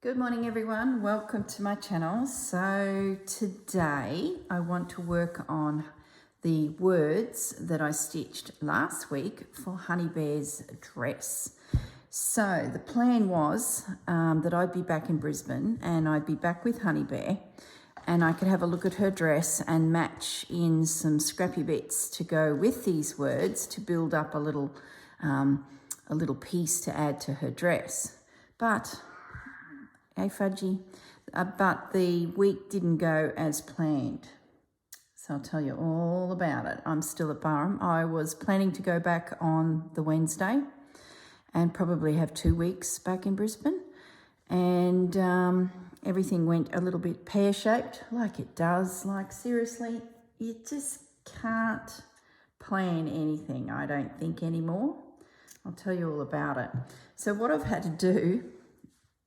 Good morning everyone, welcome to my channel. So today I want to work on the words that I stitched last week for Honey Bear's dress. So the plan was that I'd be back in Brisbane and I'd be back with Honey Bear and I could have a look at her dress and match in some scrappy bits to go with these words to build up a little piece to add to her dress. But hey Fudgy, but the week didn't go as planned. So I'll tell you all about it. I'm still at Ballarat. I was planning to go back on the Wednesday and probably have 2 weeks back in Brisbane. And everything went a little bit pear-shaped, like it does. Like seriously, you just can't plan anything, I don't think, anymore. I'll tell you all about it. So what I've had to do,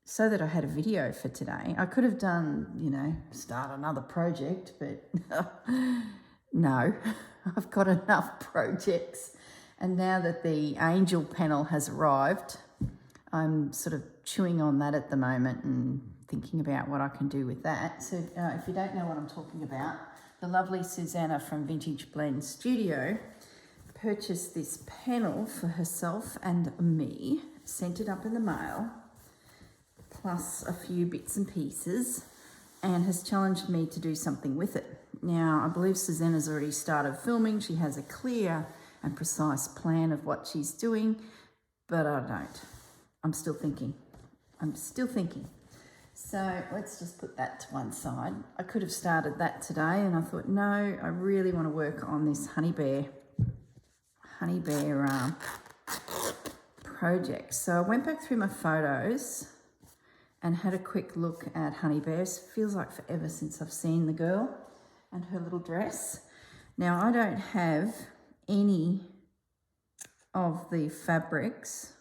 so that I had a video for today. I could have done, start another project, but no, I've got enough projects. And now that the angel panel has arrived, I'm sort of chewing on that at the moment and thinking about what I can do with that. So if you don't know what I'm talking about, the lovely Susanna from Vintage Blend Studio purchased this panel for herself and me, sent it up in the mail, plus a few bits and pieces, and has challenged me to do something with it. Now, I believe Susanna's already started filming. She has a clear and precise plan of what she's doing, but I don't. I'm still thinking. So let's just put that to one side. I could have started that today, and I thought, no, I really want to work on this Honey Bear project. So I went back through my photos and had a quick look at Honey Bear. Feels like forever since I've seen the girl and her little dress. Now, I don't have any of the fabrics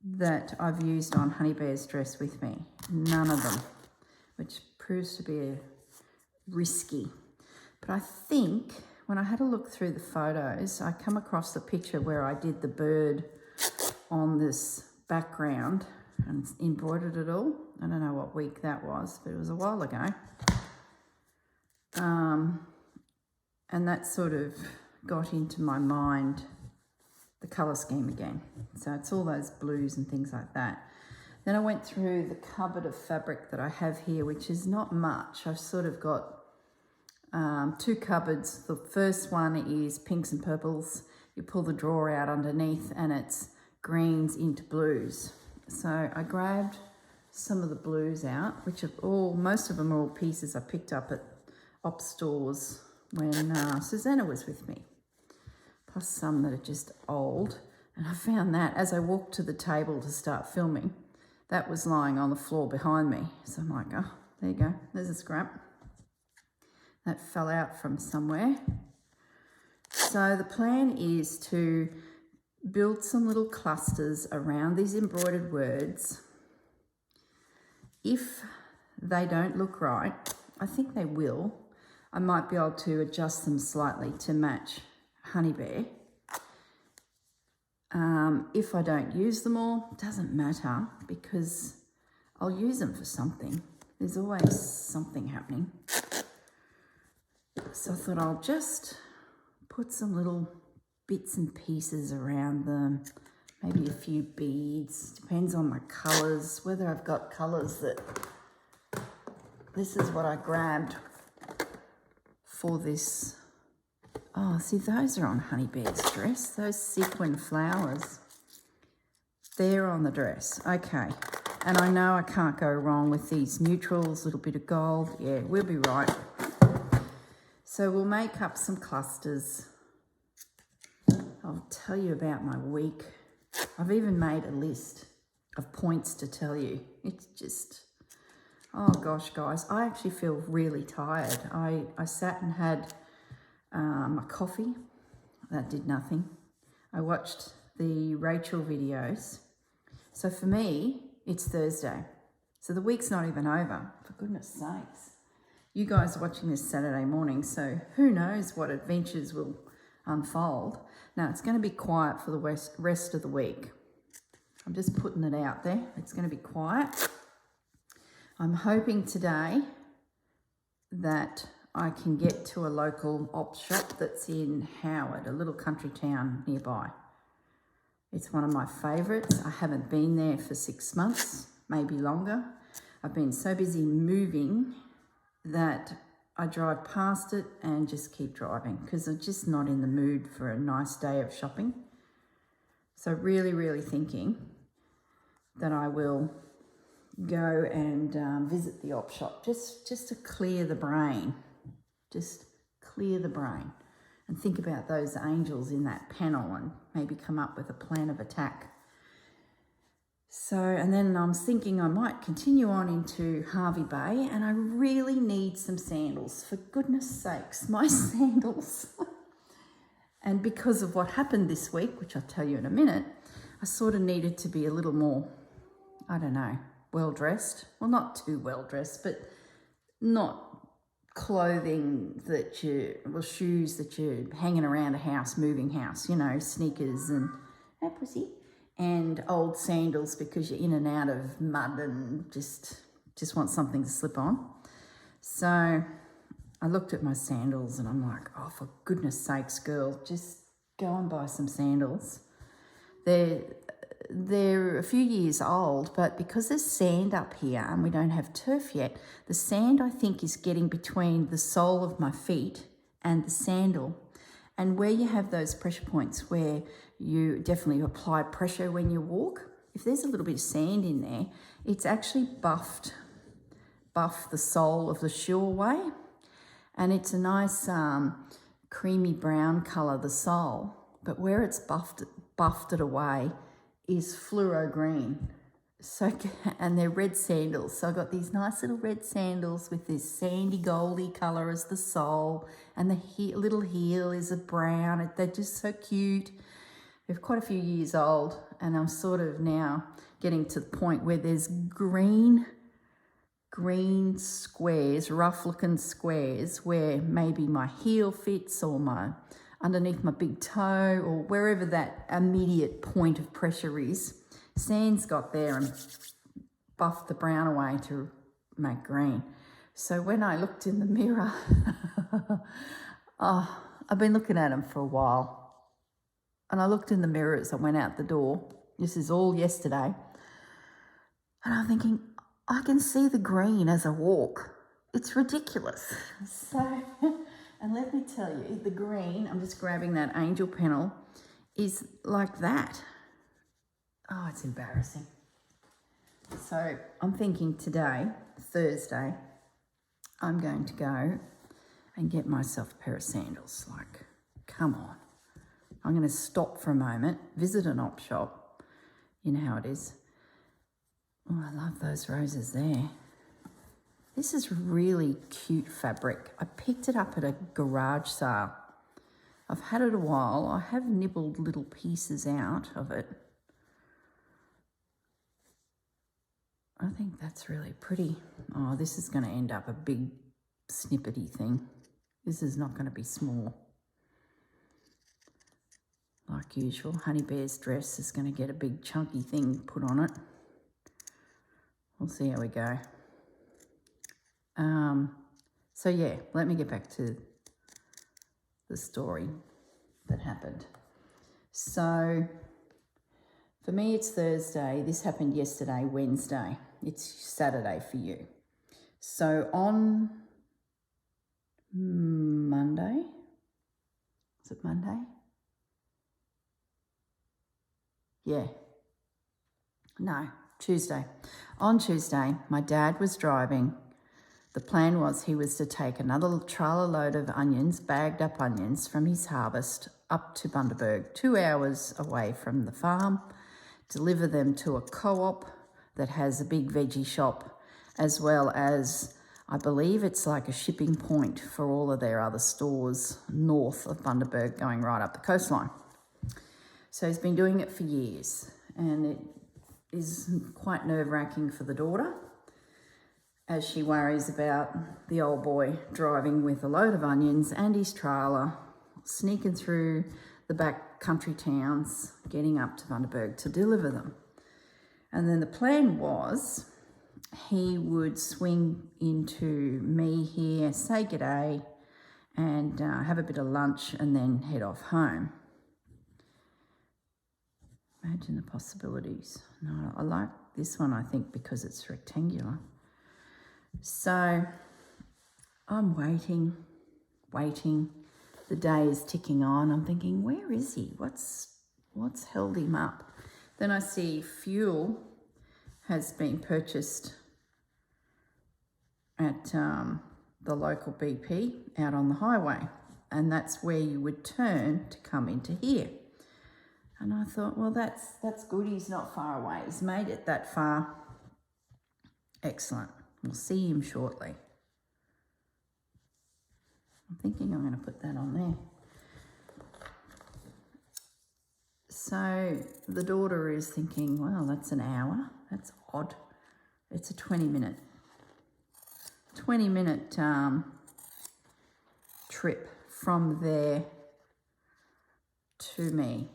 that I've used on Honey Bear's dress with me. None of them, which proves to be risky. But I think when I had a look through the photos, I come across the picture where I did the bird on this background and embroidered it all. I don't know what week that was, but it was a while ago. And that sort of got into my mind the colour scheme again. So it's all those blues and things like that. Then I went through the cupboard of fabric that I have here, which is not much. I've sort of got 2 cupboards. The first one is pinks and purples. You pull the drawer out underneath and it's greens into blues. So I grabbed some of the blues out, which are most of them are all pieces I picked up at op stores when Susanna was with me, plus some that are just old. And I found that as I walked to the table to start filming, that was lying on the floor behind me. So I'm like, oh, there you go, there's a scrap. That fell out from somewhere. So the plan is to build some little clusters around these embroidered words. If they don't look right, I think they will. I might be able to adjust them slightly to match Honey Bear. If I don't use them all, it doesn't matter because I'll use them for something. There's always something happening. So I thought I'll just put some little bits and pieces around them, maybe a few beads, depends on my colours, whether I've got colours that, this is what I grabbed for this. Oh, see, those are on Honey Bear's dress, those sequin flowers, they're on the dress, okay. And I know I can't go wrong with these neutrals, a little bit of gold, yeah, we'll be right. So we'll make up some clusters. I'll tell you about my week. I've even made a list of points to tell you. It's just, oh gosh, guys, I actually feel really tired. I sat and had my coffee. That did nothing. I watched the Rachel videos. So for me, it's Thursday. So the week's not even over, for goodness sakes. You guys are watching this Saturday morning, so who knows what adventures will unfold. Now, it's going to be quiet for the rest of the week. I'm just putting it out there. It's going to be quiet. I'm hoping today that I can get to a local op shop that's in Howard, a little country town nearby. It's one of my favourites. I haven't been there for 6 months, maybe longer. I've been so busy moving that I drive past it and just keep driving because I'm just not in the mood for a nice day of shopping. So really thinking that I will go and visit the op shop just to clear the brain. Just clear the brain and think about those angels in that panel and maybe come up with a plan of attack. So, and then I'm thinking I might continue on into Hervey Bay, and I really need some sandals. For goodness sakes, my sandals. And because of what happened this week, which I'll tell you in a minute, I sort of needed to be a little more, I don't know, well-dressed. Well, not too well-dressed, but not clothing that shoes that you're hanging around a house, moving house, you know, sneakers and, oh, pussy, and old sandals because you're in and out of mud and just want something to slip on. So I looked at my sandals and I'm like, oh, for goodness sakes, girl, just go and buy some sandals. They're a few years old, but because there's sand up here and we don't have turf yet, the sand, I think, is getting between the sole of my feet and the sandal. And where you have those pressure points where you definitely apply pressure when you walk, if there's a little bit of sand in there, it's actually buffed the sole of the shoe away. And it's a nice creamy brown colour, the sole. But where it's buffed it away is fluoro green. So, and they're red sandals. So I've got these nice little red sandals with this sandy goldy colour as the sole, and the little heel is a brown. They're just so cute. They're quite a few years old, and I'm sort of now getting to the point where there's green squares, rough looking squares, where maybe my heel fits or underneath my big toe or wherever that immediate point of pressure is. Sand's got there and buffed the brown away to make green. So when I looked in the mirror, I've been looking at them for a while. And I looked in the mirror as I went out the door. This is all yesterday. And I'm thinking, I can see the green as I walk. It's ridiculous. So, and let me tell you, the green, I'm just grabbing that angel panel, is like that. Oh, it's embarrassing. So I'm thinking today, Thursday, I'm going to go and get myself a pair of sandals. Like, come on. I'm going to stop for a moment, visit an op shop. You know how it is. Oh, I love those roses there. This is really cute fabric. I picked it up at a garage sale. I've had it a while. I have nibbled little pieces out of it. I think that's really pretty. Oh, this is going to end up a big snippety thing. This is not going to be small. Like usual, Honey Bear's dress is going to get a big chunky thing put on it. We'll see how we go. So yeah, let me get back to the story that happened. So for me, it's Thursday. This happened yesterday, Wednesday. It's Saturday for you. So on Monday, is it Monday? Yeah. No, Tuesday. On Tuesday, my dad was driving. The plan was he was to take another trailer load of onions, bagged up onions, from his harvest up to Bundaberg, 2 hours away from the farm, deliver them to a co-op that has a big veggie shop, as well as, I believe it's like a shipping point for all of their other stores north of Bundaberg going right up the coastline. So he's been doing it for years, and it is quite nerve-wracking for the daughter as she worries about the old boy driving with a load of onions and his trailer, sneaking through the back country towns, getting up to Bundaberg to deliver them. And then the plan was he would swing into me here, say g'day, and have a bit of lunch and then head off home. Imagine the possibilities. No, I like this one, I think, because it's rectangular. So I'm waiting. The day is ticking on. I'm thinking, where is he? What's held him up? Then I see fuel has been purchased at the local BP out on the highway, and that's where you would turn to come into here. And I thought, well, that's good. He's not far away. He's made it that far. Excellent. We'll see him shortly. I'm thinking I'm going to put that on there. So the daughter is thinking, well, that's an hour. That's odd. It's a 20-minute trip from there to me.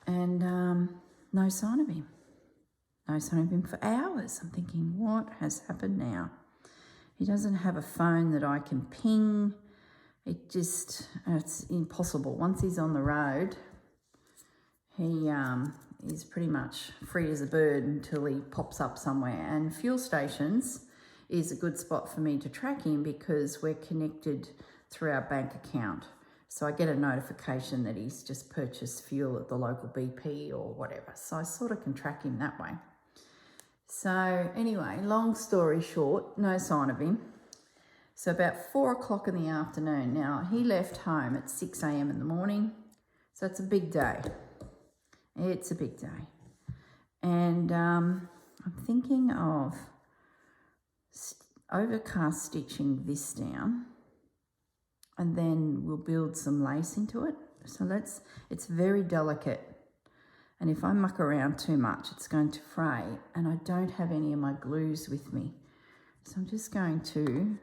And no sign of him. No sign of him for hours. I'm thinking, what has happened now? He doesn't have a phone that I can ping. It's impossible. Once he's on the road, he is pretty much free as a bird until he pops up somewhere. And fuel stations is a good spot for me to track him because we're connected through our bank account. So I get a notification that he's just purchased fuel at the local BP or whatever. So I sort of can track him that way. So anyway, long story short, no sign of him. So about 4 o'clock in the afternoon. Now, he left home at 6 a.m. in the morning. So it's a big day. It's a big day. And I'm thinking of overcast stitching this down, and then we'll build some lace into it. So it's very delicate. And if I muck around too much, it's going to fray, and I don't have any of my glues with me. So I'm just going to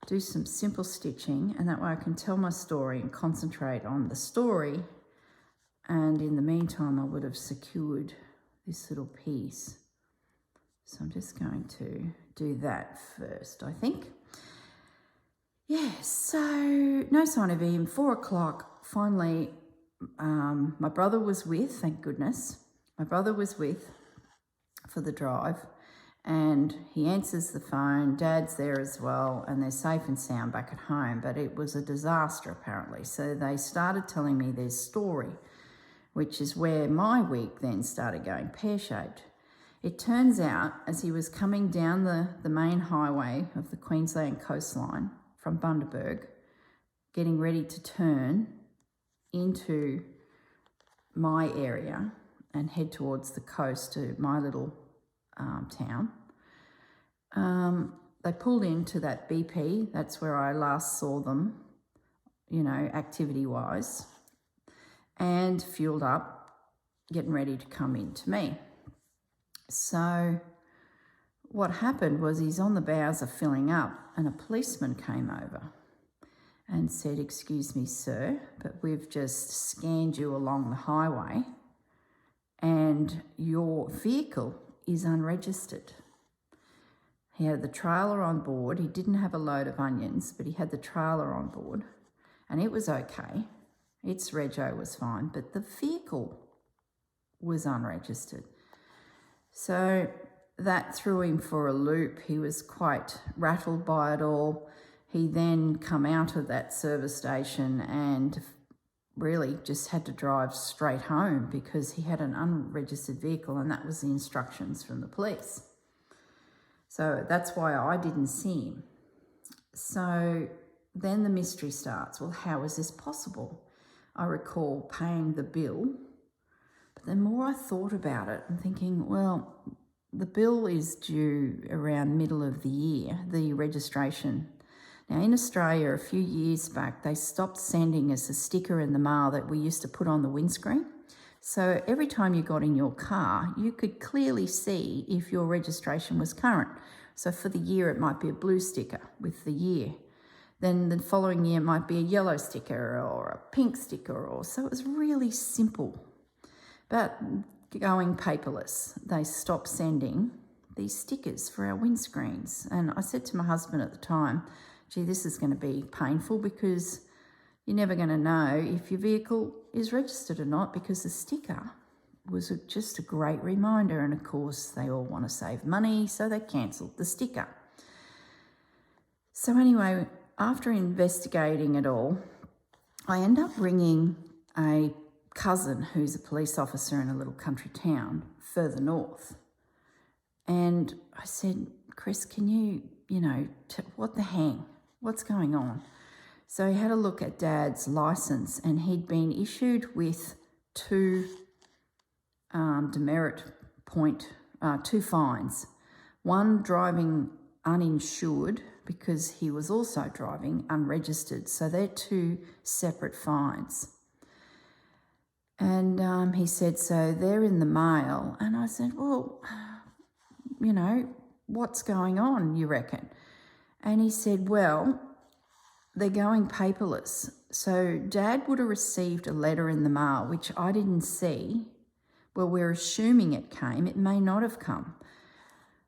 do some simple stitching, and that way I can tell my story and concentrate on the story. And in the meantime, I would have secured this little piece. So I'm just going to do that first, I think. Yeah, so no sign of him. 4 o'clock, finally, my brother was with, thank goodness. My brother was with for the drive, and he answers the phone. Dad's there as well, and they're safe and sound back at home, but it was a disaster apparently. So they started telling me their story, which is where my week then started going pear-shaped. It turns out, as he was coming down the main highway of the Queensland coastline from Bundaberg, getting ready to turn into my area and head towards the coast to my little town, they pulled into that BP. That's where I last saw them, activity-wise, and fueled up, getting ready to come into me. So what happened was he's on the bowser filling up, and a policeman came over and said, "Excuse me, sir, but we've just scanned you along the highway and your vehicle is unregistered." He had the trailer on board. He didn't have a load of onions, but he had the trailer on board, and it was okay. Its rego was fine, but the vehicle was unregistered. So that threw him for a loop. He was quite rattled by it all. He then come out of that service station and really just had to drive straight home because he had an unregistered vehicle, and that was the instructions from the police. So that's why I didn't see him. So then the mystery starts. Well, how is this possible? I recall paying the bill, but the more I thought about it, I'm thinking, well, the bill is due around middle of the year, the registration. Now, in Australia, a few years back, they stopped sending us a sticker in the mail that we used to put on the windscreen. So every time you got in your car, you could clearly see if your registration was current. So for the year, it might be a blue sticker with the year. Then the following year, it might be a yellow sticker or a pink sticker. So it was really simple. But going paperless, they stopped sending these stickers for our windscreens. And I said to my husband at the time, gee, this is going to be painful because you're never going to know if your vehicle is registered or not, because the sticker was just a great reminder. And of course, they all want to save money, so they cancelled the sticker. So anyway, after investigating it all, I end up ringing a cousin who's a police officer in a little country town further north. And I said, Chris, can you what the hang? What's going on? So he had a look at Dad's licence, and he'd been issued with two demerit point, 2 fines. One, driving uninsured, because he was also driving unregistered. So they're 2 separate fines. And he said, so they're in the mail. And I said, well, what's going on, you reckon? And he said, well, they're going paperless. So Dad would have received a letter in the mail, which I didn't see. Well, we're assuming it came. It may not have come,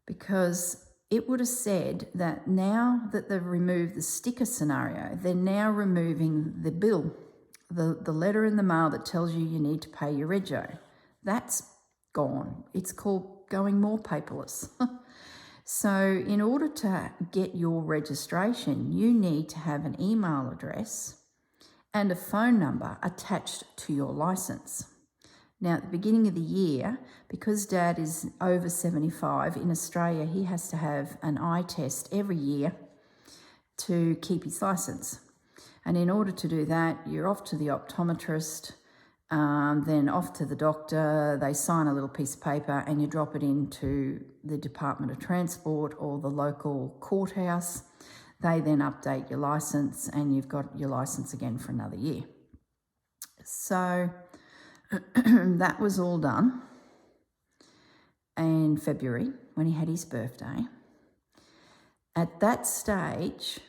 because it would have said that now that they've removed the sticker scenario, they're now removing the bill, the letter in the mail that tells you need to pay your rego. That's gone. It's called going more paperless. So in order to get your registration, you need to have an email address and a phone number attached to your licence. Now, at the beginning of the year, because Dad is over 75, in Australia, he has to have an eye test every year to keep his licence. And in order to do that, you're off to the optometrist, then off to the doctor. They sign a little piece of paper and you drop it into the Department of Transport or the local courthouse. They then update your licence, and you've got your licence again for another year. So that was all done in February when he had his birthday. At that stage,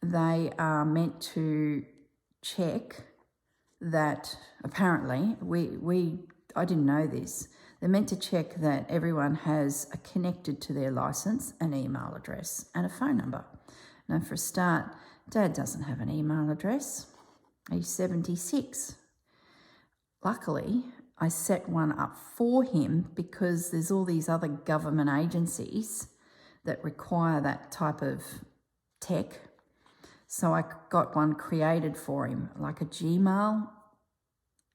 they are meant to check that, apparently, I didn't know this, they're meant to check that everyone has connected to their licence an email address and a phone number. Now, for a start, Dad doesn't have an email address. He's 76. Luckily, I set one up for him because there's all these other government agencies that require that type of tech. So I got one created for him, like a Gmail,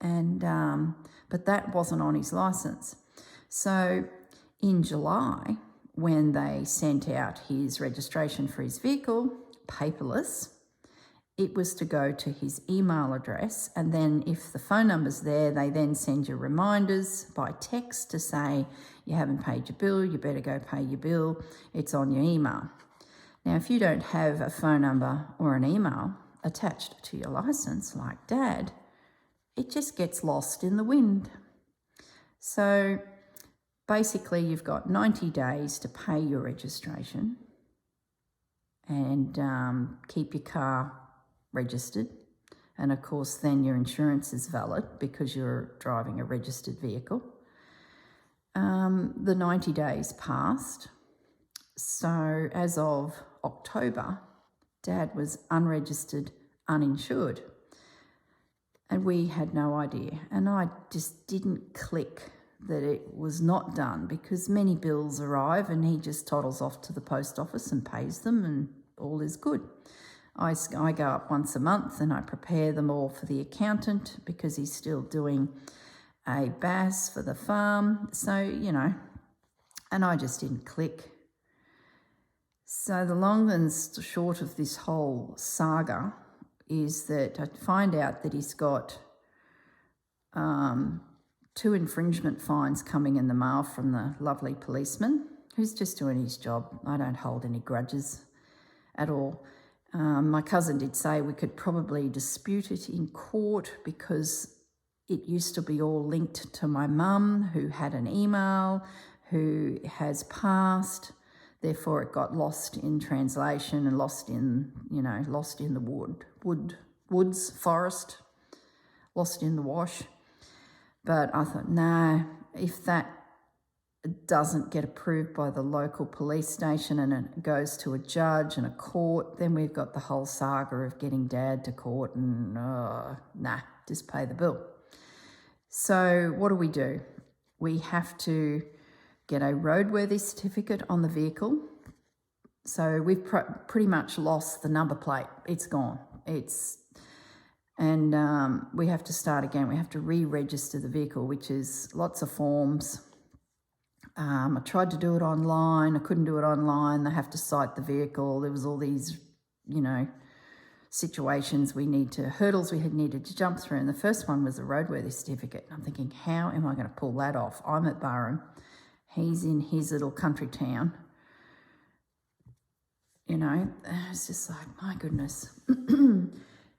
and but that wasn't on his licence. So in July, when they sent out his registration for his vehicle, paperless, it was to go to his email address, and then if the phone number's there, they then send you reminders by text to say, you haven't paid your bill, you better go pay your bill, it's on your email. Now, if you don't have a phone number or an email attached to your licence, like Dad, it just gets lost in the wind. So basically, you've got 90 days to pay your registration and keep your car registered. And of course, then your insurance is valid because you're driving a registered vehicle. The 90 days passed. So as of October, Dad was unregistered, uninsured. And we had no idea. And I just didn't click that it was not done, because many bills arrive and he just toddles off to the post office and pays them and all is good. I go up once a month and I prepare them all for the accountant because he's still doing a BAS for the farm. So, and I just didn't click. So the long and short of this whole saga is that I find out that he's got 2 infringement fines coming in the mail from the lovely policeman who's just doing his job. I don't hold any grudges at all. My cousin did say we could probably dispute it in court because it used to be all linked to my mum, who had an email, who has passed. Therefore, it got lost in translation and lost in the woods, forest, lost in the wash. But I thought, no, if that doesn't get approved by the local police station and it goes to a judge and a court, then we've got the whole saga of getting Dad to court and just pay the bill. So what do? We have to get a roadworthy certificate on the vehicle. So we've pretty much lost the number plate. It's gone. And we have to start again. We have to re-register the vehicle, which is lots of forms. I tried to do it online. I couldn't do it online. They have to cite the vehicle. There was all these, situations hurdles we had needed to jump through. And the first one was a roadworthy certificate. I'm thinking, how am I going to pull that off? I'm at Burrum. He's in his little country town. It's just like, my goodness.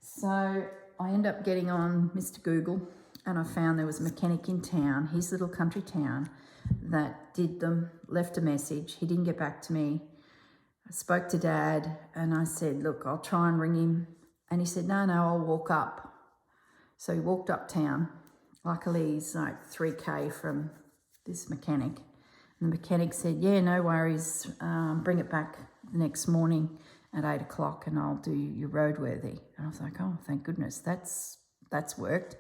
So I end up getting on Mr. Google and I found there was a mechanic in town, his little country town, that did them, left a message. He didn't get back to me. I spoke to Dad and I said, look, I'll try and ring him. And he said, no, I'll walk up. So he walked uptown. Luckily, he's like 3K from this mechanic. And the mechanic said, yeah, no worries, bring it back the next morning at 8 o'clock and I'll do your roadworthy. And I was like, oh, thank goodness, that's worked.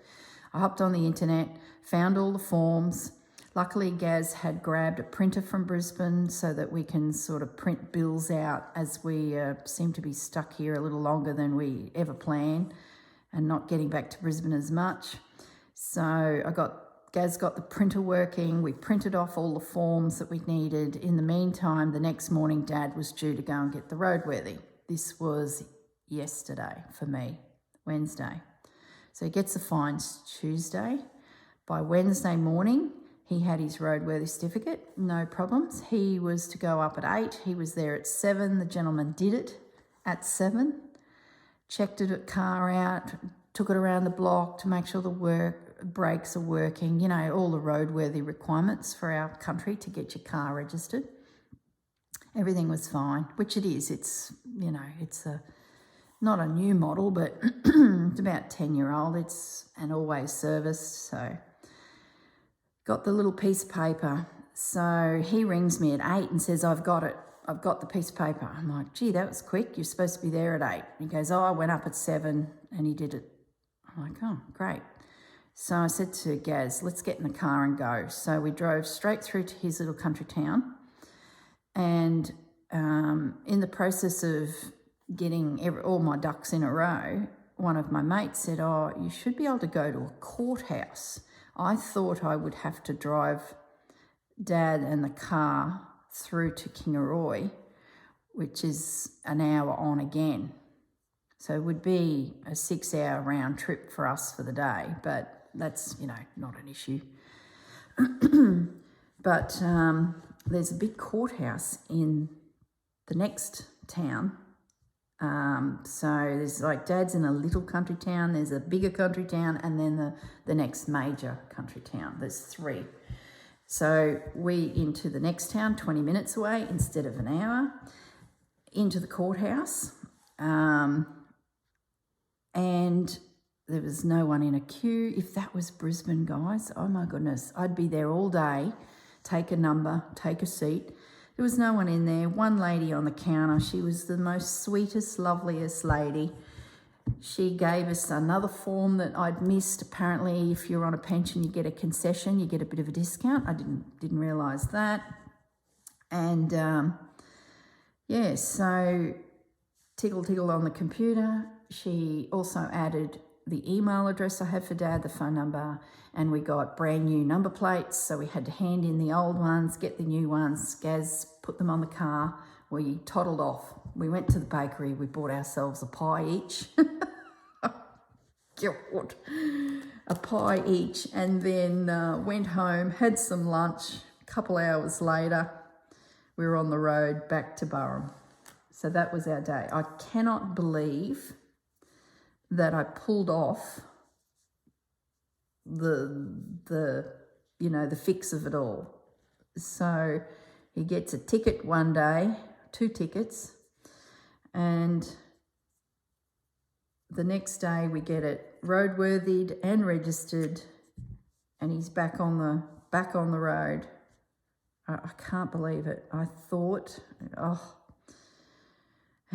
I hopped on the internet, found all the forms. Luckily, Gaz had grabbed a printer from Brisbane so that we can sort of print bills out as we seem to be stuck here a little longer than we ever planned and not getting back to Brisbane as much. So Gaz got the printer working. We printed off all the forms that we needed. In the meantime, the next morning, Dad was due to go and get the roadworthy. This was yesterday for me, Wednesday. So he gets the fines Tuesday. By Wednesday morning, he had his roadworthy certificate, no problems. He was to go up at 8. He was there at 7. The gentleman did it at 7. Checked the car out, took it around the block to make sure the brakes are working, all the roadworthy requirements for our country to get your car registered. Everything was fine, which it is. It's, it's not a new model, but it's about 10-year-old. And always serviced, so... Got the little piece of paper. So he rings me at 8 and says, I've got it. I've got the piece of paper. I'm like, gee, that was quick. You're supposed to be there at 8. He goes, I went up at 7 and he did it. I'm like, oh, great. So I said to Gaz, let's get in the car and go. So we drove straight through to his little country town. And in the process of getting all my ducks in a row, one of my mates said, oh, you should be able to go to a courthouse. I thought I would have to drive Dad and the car through to Kingaroy, which is an hour on again. So it would be a 6-hour round trip for us for the day, but that's, not an issue. But there's a big courthouse in the next town. So there's Dad's in a little country town, there's a bigger country town, and then the next major country town. There's 3. So we into the next town, 20 minutes away instead of an hour, into the courthouse. And there was no one in a queue. If that was Brisbane, guys, oh my goodness, I'd be there all day, take a number, take a seat. There was no one in there. One lady on the counter. She was the most sweetest, loveliest lady. She gave us another form that I'd missed. Apparently, if you're on a pension, you get a concession. You get a bit of a discount. I didn't realise that. And, so tickle on the computer. She also added the email address I had for Dad, the phone number, and we got brand new number plates. So we had to hand in the old ones, get the new ones. Gaz put them on the car. We toddled off. We went to the bakery. We bought ourselves a pie each. God. A pie each. And then went home, had some lunch. A couple hours later, we were on the road back to Burrum. So that was our day. I cannot believe that I pulled off the fix of it all. So he gets a ticket one day, 2 tickets, and the next day we get it roadworthied and registered, and he's back on the road. I can't believe it. I thought,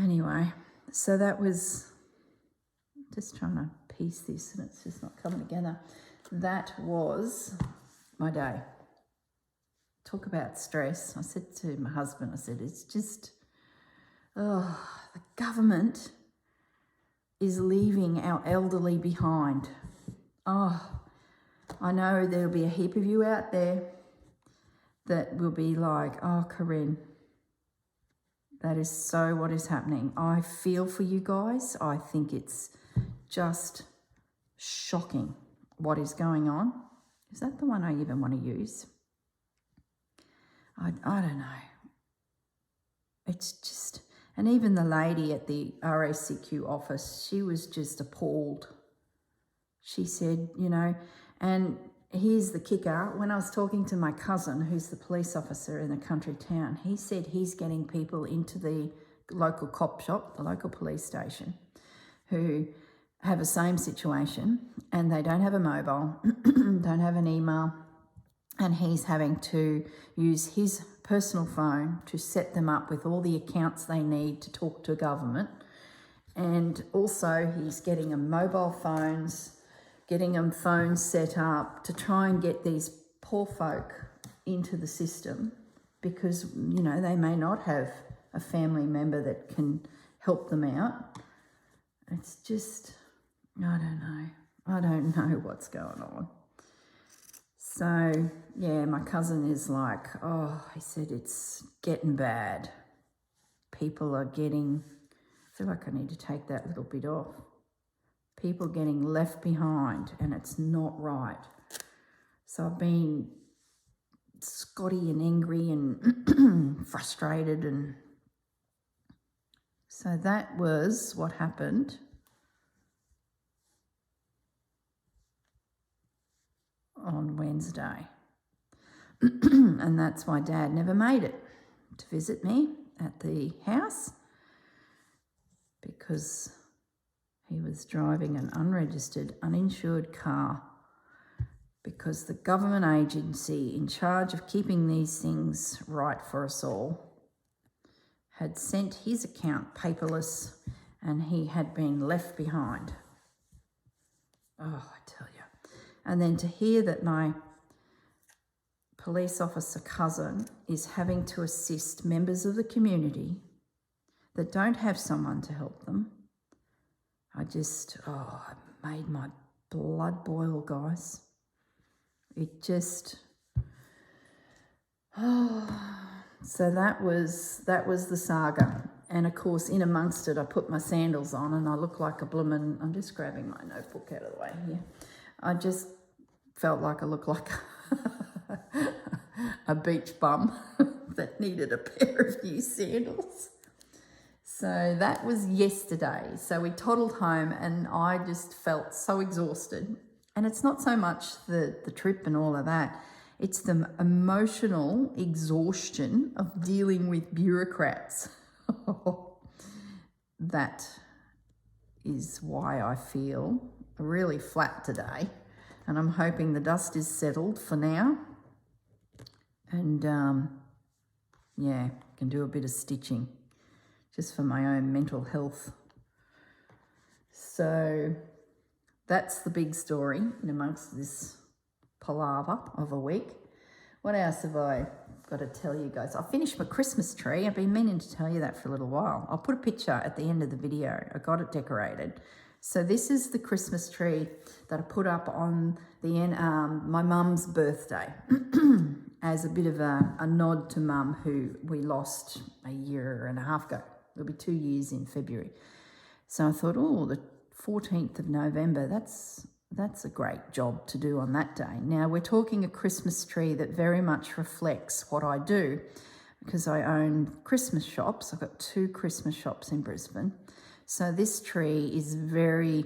anyway, so that was, just trying to piece this and it's just not coming together. That was my day. Talk about stress. I said to my husband, I said, it's just, the government is leaving our elderly behind. I know there'll be a heap of you out there that will be like, oh, Corinne, that is so what is happening. I feel for you guys. I think it's just shocking what is going on. Is that the one I even want to use? I don't know. It's just, and even the lady at the RACQ office, she was just appalled. She said, you know, and here's the kicker. When I was talking to my cousin, who's the police officer in a country town, he said he's getting people into the local cop shop, the local police station, who have the same situation and they don't have a mobile, don't have an email, and he's having to use his personal phone to set them up with all the accounts they need to talk to government. And also he's getting them mobile phones, getting them phones set up to try and get these poor folk into the system because, you know, they may not have a family member that can help them out. It's just, I don't know what's going on. So, yeah, my cousin is like, he said it's getting bad. People are getting, I feel like I need to take that little bit off. People getting left behind and it's not right. So I've been scotty and angry and frustrated, and so that was what happened on Wednesday. And that's why Dad never made it to visit me at the house, because he was driving an unregistered, uninsured car, because the government agency in charge of keeping these things right for us all had sent his account paperless and he had been left behind. Oh, I tell you. And then to hear that my police officer cousin is having to assist members of the community that don't have someone to help them, it made my blood boil, guys. It just, so that was the saga. And of course, in amongst it, I put my sandals on and I look like a bloomin', I'm just grabbing my notebook out of the way here. I just felt like I looked like a beach bum that needed a pair of new sandals. So that was yesterday. So we toddled home and I just felt so exhausted. And it's not so much the trip and all of that. It's the emotional exhaustion of dealing with bureaucrats. That is why I feel really flat today. And I'm hoping the dust is settled for now. And can do a bit of stitching just for my own mental health. So that's the big story in amongst this palaver of a week. What else have I got to tell you guys? I finished my Christmas tree. I've been meaning to tell you that for a little while. I'll put a picture at the end of the video. I got it decorated. So this is the Christmas tree that I put up on my mum's birthday as a bit of a nod to Mum, who we lost a year and a half ago. It'll be 2 years in February. So I thought, the 14th of November, that's a great job to do on that day. Now, we're talking a Christmas tree that very much reflects what I do, because I own Christmas shops. I've got 2 Christmas shops in Brisbane. So this tree is very,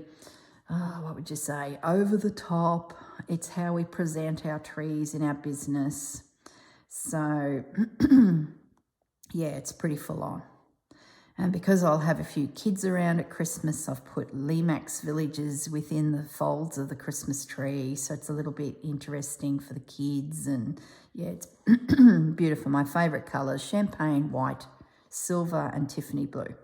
what would you say, over the top. It's how we present our trees in our business. So, yeah, it's pretty full on. And because I'll have a few kids around at Christmas, I've put Limax villages within the folds of the Christmas tree. So it's a little bit interesting for the kids. And yeah, it's beautiful. My favourite colours, champagne, white, silver and Tiffany blue.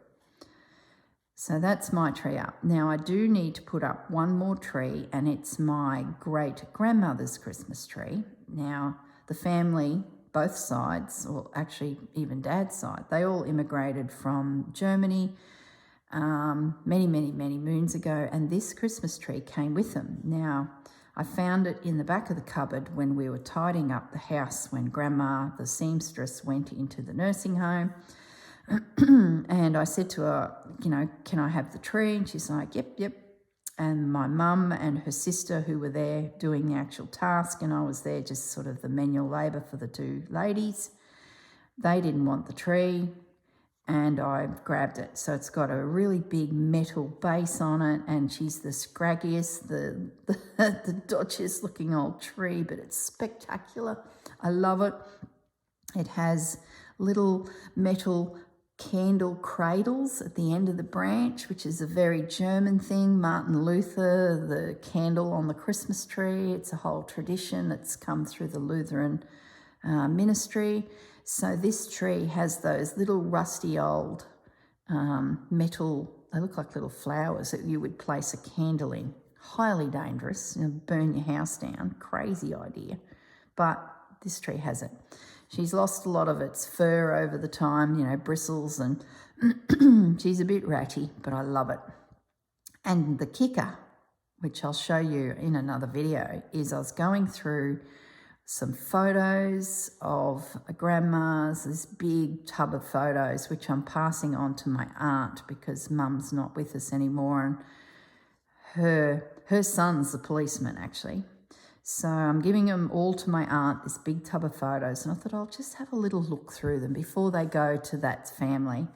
So that's my tree up. Now I do need to put up one more tree, and it's my great-grandmother's Christmas tree. Now the family, both sides, or actually even Dad's side, they all immigrated from Germany many moons ago, and this Christmas tree came with them. Now, I found it in the back of the cupboard when we were tidying up the house when Grandma, the seamstress, went into the nursing home. And I said to her, you know, can I have the tree? And she's like, yep. And my mum and her sister, who were there doing the actual task, and I was there just sort of the manual labour for the two ladies, they didn't want the tree, and I grabbed it. So it's got a really big metal base on it, and she's the scraggiest, the dodgiest looking old tree, but it's spectacular. I love it. It has little metal candle cradles at the end of the branch, which is a very German thing. Martin Luther, the candle on the Christmas tree, it's a whole tradition that's come through the Lutheran ministry. So this tree has those little rusty old metal, they look like little flowers that you would place a candle in. Highly dangerous, you know, burn your house down, crazy idea. But this tree has it. She's lost a lot of its fur over the time, you know, bristles, and she's a bit ratty, but I love it. And the kicker, which I'll show you in another video, is I was going through some photos of Grandma's, this big tub of photos, which I'm passing on to my aunt because Mum's not with us anymore, and her son's the policeman, actually. So I'm giving them all to my aunt, this big tub of photos, and I thought I'll just have a little look through them before they go to that family.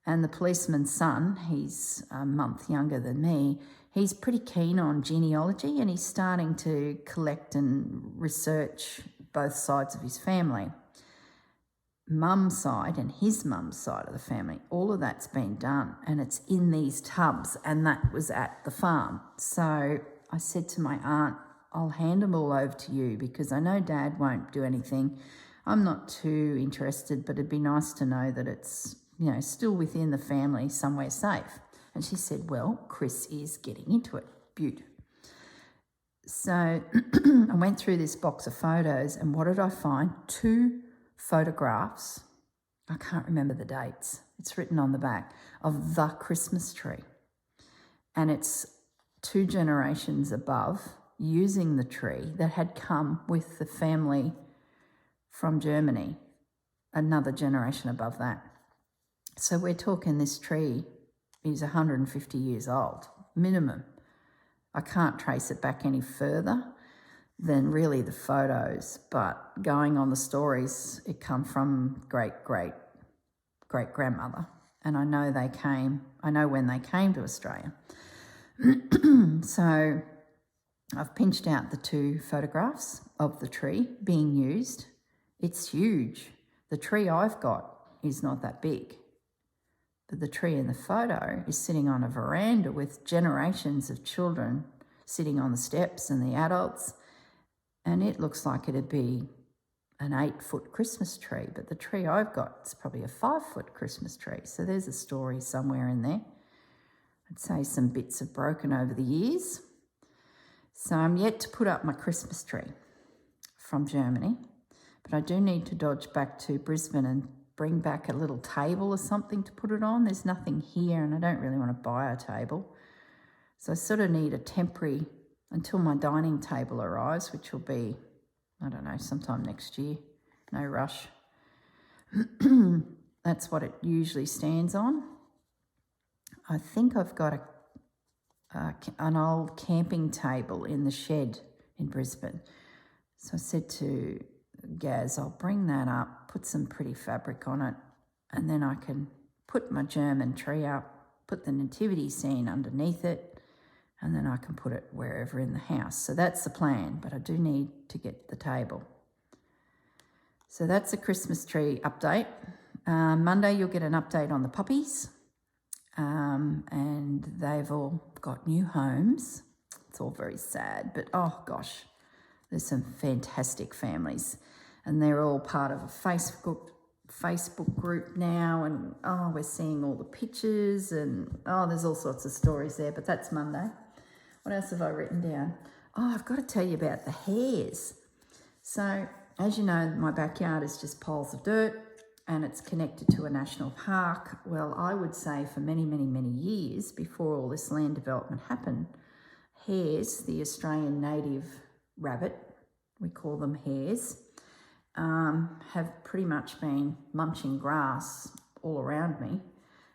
And the policeman's son, he's a month younger than me, he's pretty keen on genealogy, and he's starting to collect and research both sides of his family. Mum's side and his mum's side of the family, all of that's been done, and it's in these tubs, and that was at the farm. So I said to my aunt, I'll hand them all over to you because I know Dad won't do anything. I'm not too interested, but it'd be nice to know that it's, you know, still within the family, somewhere safe. And she said, well, Chris is getting into it. Beaut. So I went through this box of photos, and what did I find? 2 photographs. I can't remember the dates. It's written on the back, of the Christmas tree. And it's 2 generations above, using the tree that had come with the family from Germany, another generation above that. So we're talking this tree is 150 years old, minimum. I can't trace it back any further than really the photos, but going on the stories, it come from great-great-great-grandmother. And I know when they came to Australia. So I've pinched out the 2 photographs of the tree being used. It's huge. The tree I've got is not that big. But the tree in the photo is sitting on a veranda with generations of children sitting on the steps and the adults. And it looks like it'd be an 8-foot Christmas tree. But the tree I've got is probably a 5-foot Christmas tree. So there's a story somewhere in there. I'd say some bits have broken over the years. So I'm yet to put up my Christmas tree from Germany, but I do need to dodge back to Brisbane and bring back a little table or something to put it on. There's nothing here, and I don't really want to buy a table. So I sort of need a temporary until my dining table arrives, which will be, I don't know, sometime next year. No rush. That's what it usually stands on. I think I've got an old camping table in the shed in Brisbane. So I said to Gaz, I'll bring that up, put some pretty fabric on it, and then I can put my German tree up, put the nativity scene underneath it, and then I can put it wherever in the house. So that's the plan, but I do need to get the table. So that's a Christmas tree update. Monday you'll get an update on the puppies, and they've all got new homes. It's all very sad, but oh gosh, there's some fantastic families, and they're all part of a Facebook group now, and oh, we're seeing all the pictures, and oh, there's all sorts of stories there, but that's Monday. What else have I written down? Oh, I've got to tell you about the hares. So, as you know, my backyard is just piles of dirt, and it's connected to a national park. Well, I would say for many, many, many years before all this land development happened, hares, the Australian native rabbit, we call them hares, have pretty much been munching grass all around me,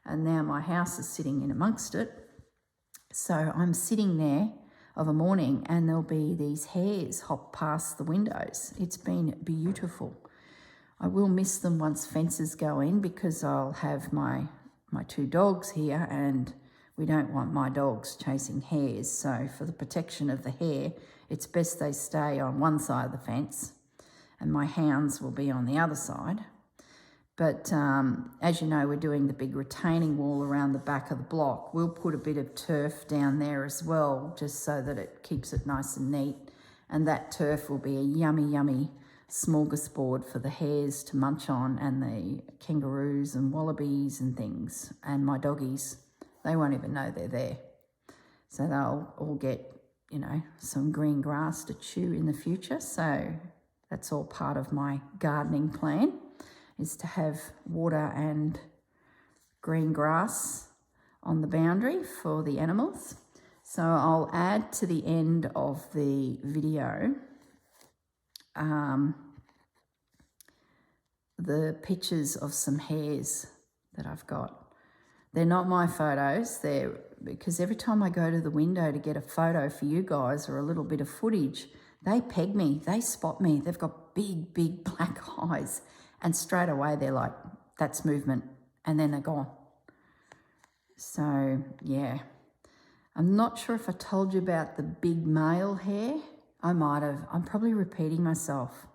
and now my house is sitting in amongst it. So I'm sitting there of a morning and there'll be these hares hop past the windows. It's been beautiful. I will miss them once fences go in, because I'll have my 2 dogs here, and we don't want my dogs chasing hares. So for the protection of the hare, it's best they stay on one side of the fence, and my hounds will be on the other side. But as you know, we're doing the big retaining wall around the back of the block. We'll put a bit of turf down there as well, just so that it keeps it nice and neat. And that turf will be a yummy, yummy smorgasbord for the hares to munch on, and the kangaroos and wallabies and things. And my doggies, they won't even know they're there. So they'll all get, you know, some green grass to chew in the future. So that's all part of my gardening plan, is to have water and green grass on the boundary for the animals. So I'll add to the end of the video the pictures of some hares that I've got. They're not my photos, because every time I go to the window to get a photo for you guys or a little bit of footage, they peg me, they spot me. They've got big, big black eyes, and straight away they're like, that's movement, and then they're gone. So, yeah. I'm not sure if I told you about the big male hare. I might have. I'm probably repeating myself.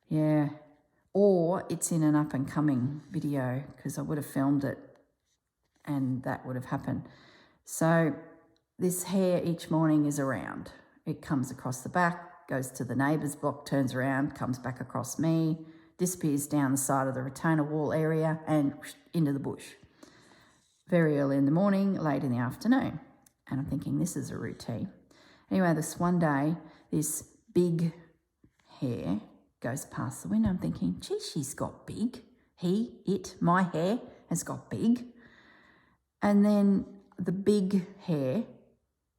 Yeah. Or it's in an up and coming video, because I would have filmed it and that would have happened. So this hare each morning is around. It comes across the back, goes to the neighbour's block, turns around, comes back across me, disappears down the side of the retainer wall area and into the bush. Very early in the morning, late in the afternoon. And I'm thinking, this is a routine. Anyway, this one day, this big hare goes past the window. I'm thinking, gee, she's got big. My hare has got big. And then the big hare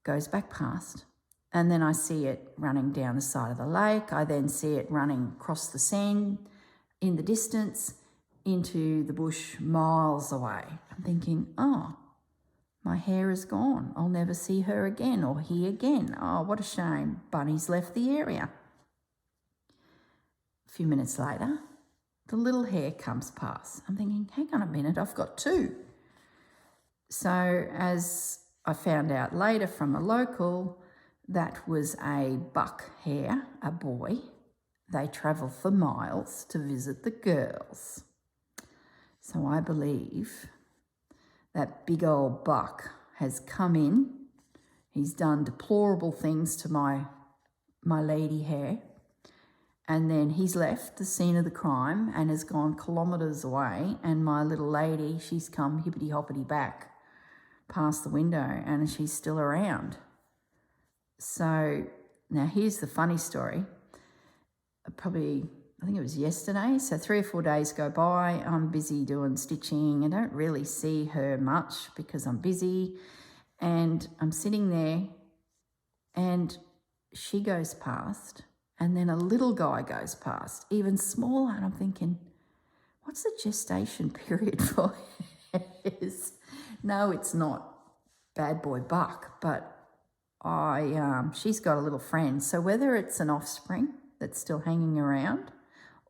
goes back past, and then I see it running down the side of the lake. I then see it running across the sand in the distance into the bush miles away. I'm thinking, oh, my hare is gone. I'll never see her again or he again. Oh, what a shame. Bunny's left the area. A few minutes later, the little hare comes past. I'm thinking, hang on a minute, I've got 2. So as I found out later from a local, that was a buck hare, a boy. They travel for miles to visit the girls. So I believe that big old buck has come in. He's done deplorable things to my lady hare. And then he's left the scene of the crime and has gone kilometres away. And my little lady, she's come hippity-hoppity back past the window, and she's still around. So now here's the funny story. I think it was yesterday. So 3 or 4 days go by. I'm busy doing stitching. I don't really see her much because I'm busy. And I'm sitting there and she goes past, and then a little guy goes past, even smaller. And I'm thinking, what's the gestation period for hares? No, it's not bad boy buck, but she's got a little friend. So whether it's an offspring that's still hanging around,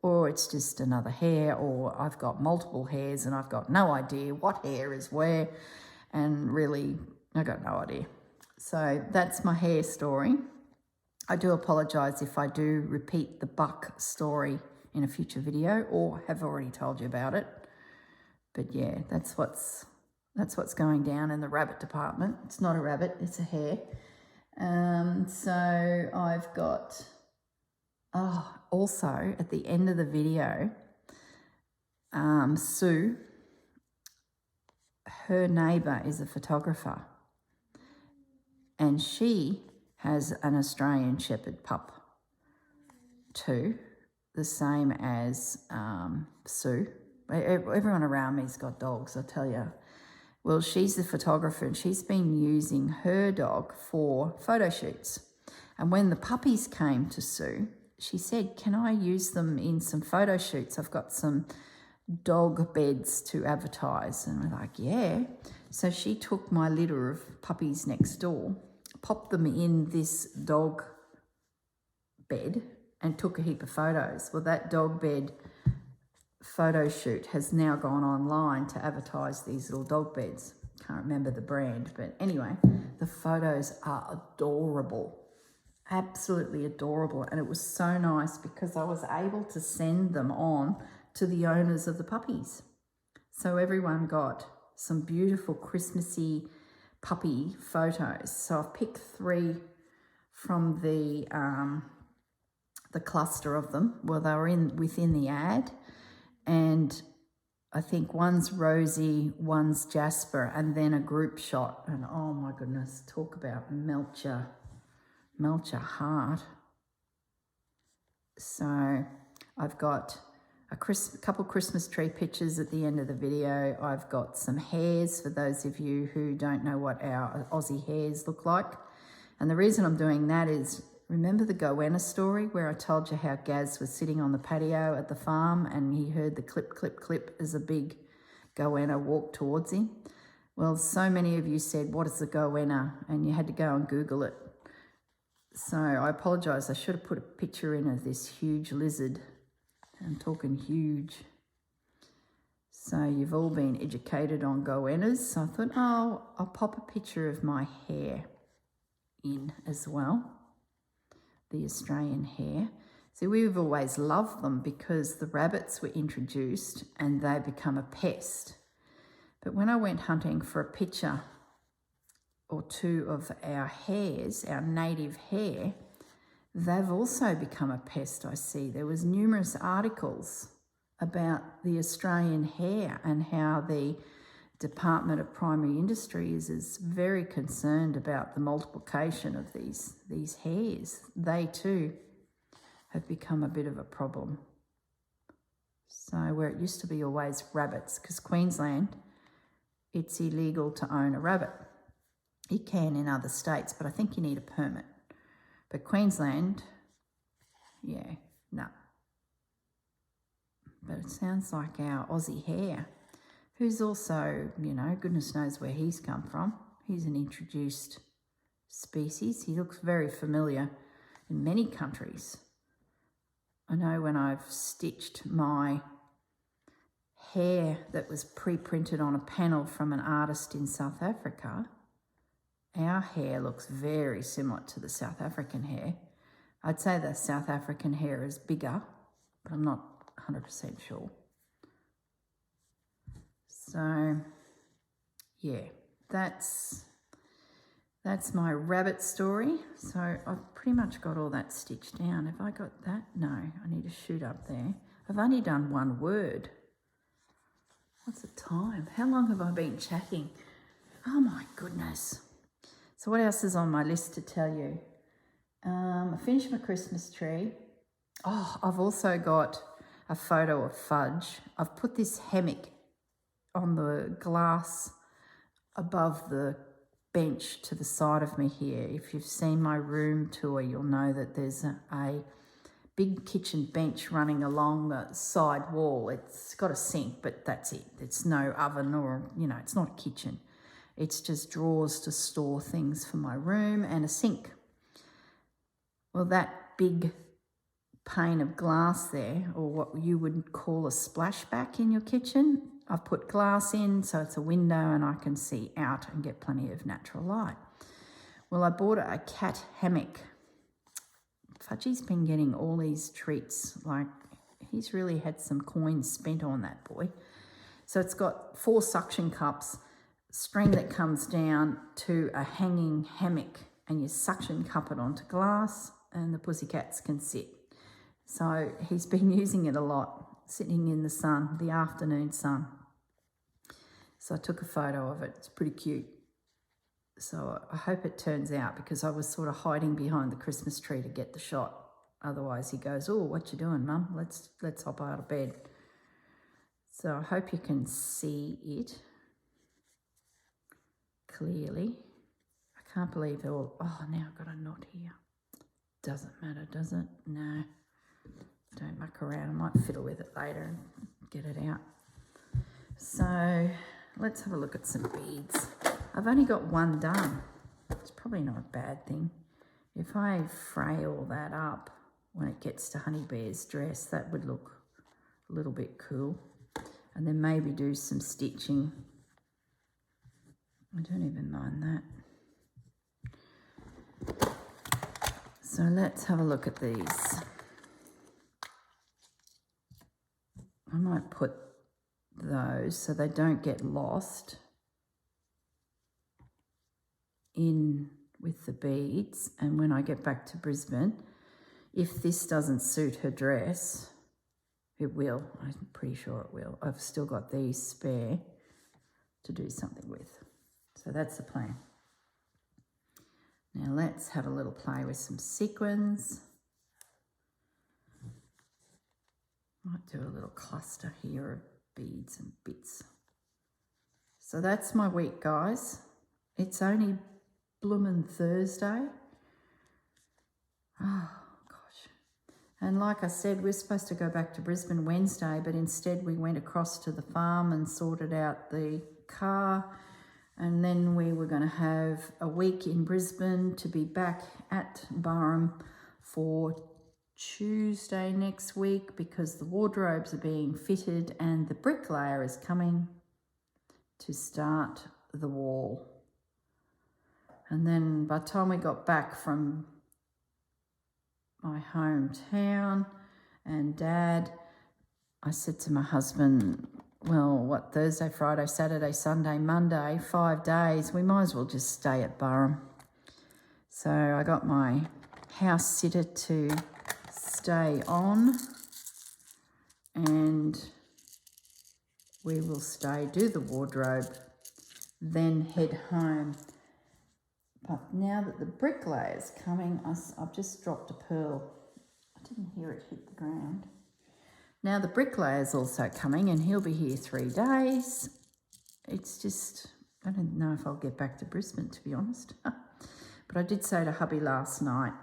or it's just another hare, or I've got multiple hares and I've got no idea what hare is where, and really, I got no idea. So that's my hare story. I do apologise if I do repeat the buck story in a future video or have already told you about it. But yeah, that's what's going down in the rabbit department. It's not a rabbit, it's a hare. So I've got, also at the end of the video, Sue, her neighbour is a photographer, and she has an Australian Shepherd pup too, the same as Sue. Everyone around me's got dogs, I tell you. Well, she's the photographer, and she's been using her dog for photo shoots. And when the puppies came to Sue, she said, can I use them in some photo shoots? I've got some dog beds to advertise. And we're like, yeah. So she took my litter of puppies next door, popped them in this dog bed, and took a heap of photos. Well, that dog bed photo shoot has now gone online to advertise these little dog beds. Can't remember the brand, but anyway, the photos are adorable, absolutely adorable. And it was so nice because I was able to send them on to the owners of the puppies. So everyone got some beautiful Christmassy puppy photos. So I've picked 3 from the cluster of them. Well, they were within the ad. And I think one's Rosie, one's Jasper, and then a group shot. And oh my goodness, talk about melt your heart. So I've got a couple Christmas tree pictures at the end of the video. I've got some hares for those of you who don't know what our Aussie hares look like. And the reason I'm doing that is, remember the goanna story where I told you how Gaz was sitting on the patio at the farm and he heard the clip, clip, clip as a big goanna walked towards him? Well, so many of you said, what is the goanna? And you had to go and Google it. So I apologise. I should have put a picture in of this huge lizard. I'm talking huge. So you've all been educated on goannas. So I thought, I'll pop a picture of my hare in as well. The Australian hare. See, we've always loved them because the rabbits were introduced and they become a pest. But when I went hunting for a picture or 2 of our hares, our native hare, they've also become a pest, I see. There was numerous articles about the Australian hare and how the Department of Primary Industries is very concerned about the multiplication of these hares. They too have become a bit of a problem. So where it used to be always rabbits, because Queensland, it's illegal to own a rabbit. You can in other states, but I think you need a permit. But Queensland, yeah, no. But it sounds like our Aussie hare, who's also, goodness knows where he's come from. He's an introduced species. He looks very familiar in many countries. I know when I've stitched my hare that was pre-printed on a panel from an artist in South Africa, our hare looks very similar to the South African hare. I'd say the South African hare is bigger, but I'm not 100% sure. So, yeah, that's my rabbit story. So I've pretty much got all that stitched down. Have I got that? No, I need to shoot up there. I've only done 1 word. What's the time? How long have I been chatting? Oh my goodness. So what else is on my list to tell you? I finished my Christmas tree. Oh, I've also got a photo of Fudge. I've put this hammock on the glass above the bench to the side of me here. If you've seen my room tour, you'll know that there's a big kitchen bench running along the side wall. It's got a sink, but that's it. It's no oven or, it's not a kitchen. It's just drawers to store things for my room and a sink. Well, that big pane of glass there, or what you would call a splashback in your kitchen, I've put glass in so it's a window and I can see out and get plenty of natural light. Well, I bought a cat hammock. Fudgy's been getting all these treats. Like, he's really had some coins spent on that boy. So it's got 4 suction cups, string that comes down to a hanging hammock, and you suction cup it onto glass and the pussycats can sit. So he's been using it a lot, sitting in the sun, the afternoon sun. So I took a photo of it. It's pretty cute. So I hope it turns out, because I was sort of hiding behind the Christmas tree to get the shot. Otherwise he goes, "Oh, what you doing, Mum? Let's hop out of bed." So I hope you can see it clearly. I can't believe it all. Oh, now I've got a knot here. Doesn't matter, does it? No. Don't muck around. I might fiddle with it later and get it out. So let's have a look at some beads. I've only got one done. It's probably not a bad thing. If I fray all that up when it gets to Honey Bear's dress, that would look a little bit cool. And then maybe do some stitching. I don't even mind that. So let's have a look at these. I might put those so they don't get lost in with the beads. And when I get back to Brisbane, if this doesn't suit her dress, it will. I'm pretty sure it will. I've still got these spare to do something with. So that's the plan. Now let's have a little play with some sequins. Might do a little cluster here of beads and bits. So that's my week, guys. It's only bloomin' Thursday. Oh, gosh. And like I said, we're supposed to go back to Brisbane Wednesday, but instead we went across to the farm and sorted out the car. And then we were going to have a week in Brisbane to be back at Burrum for Tuesday next week, because the wardrobes are being fitted and the bricklayer is coming to start the wall. And then by the time we got back from my hometown and Dad, I said to my husband, well, what, Thursday, Friday, Saturday, Sunday, Monday, 5 days, we might as well just stay at Burrum. So I got my house sitter to stay on, and we will stay, do the wardrobe, then head home. But now that the bricklayer's coming, I've just dropped a pearl. I didn't hear it hit the ground. Now the bricklayer's also coming, and he'll be here 3 days. It's just, I don't know if I'll get back to Brisbane, to be honest. But I did say to hubby last night,